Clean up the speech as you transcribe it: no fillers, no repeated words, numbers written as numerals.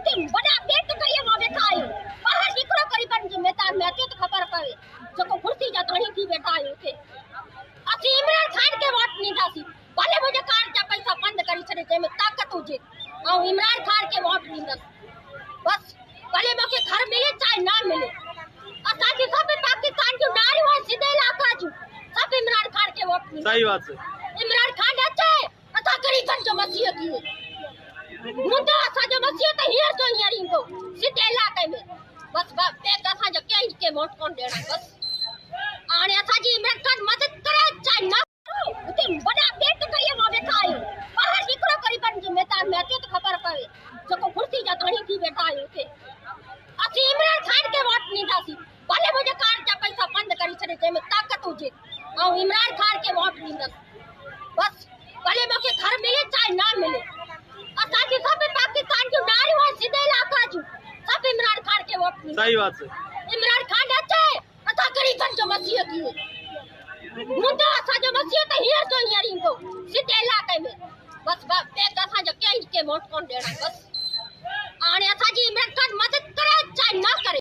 उते बड़ा पेट करिए मां बैठा आयो बाहर निकरो करीबन जे मैदान में अचे तो खबर पवे जको कुर्सी जा धणी थी बैठा आयो उते असी इमरान खान के वोट नींदासी भले मुझे कार्ड जा पैसा बंद करी छड़े जे में ताकत हुजे औ इमरान खान के वोट नींदस बस भले मुके घर मिले चाहे ना मिले असा की सब पाकिस्तान जो नारी हो सीधे इलाका जो सब इमरान खान के वोट नींदस सही बात है इमरान खान अचे असा गरीबन जो मसीह की मुद्दा असा जो मसीह तो हियर तो हियर इंगो सीधे इलाके में बस पे असा जो के वोट कौन देना बस आने असा जी इमरान खान मदद करे चाहे ना उते बड़ा पेट करिए मां बैठा आयो बाहर निकरो करीबन जे मैदान में अचे तो खबर पवे जको कुर्सी जा धणी थी बैठा आयो उते असी इमरान खान के वोट नींदासी भले मुझे कार्ड जा पैसा बंद करी छड़े जे में ताकत हुजे औ इमरान खान के वोट नींदस बस भले मुके घर मिले चाहे ना मिले असा की सब पाकिस्तान जो नारी हो सीधे इलाका जो सब इमरान खान के वोट नींदस सही बात है इमरान खान अचे असा गरीबन जो मसीह की मुद्दा असा जो मसीह तो हियर तो हियर इंगो सीधे इलाके में बस पे असा जो के वोट कौन देना बस आने असा जी इमरान खान मदद करे चाहे ना करे।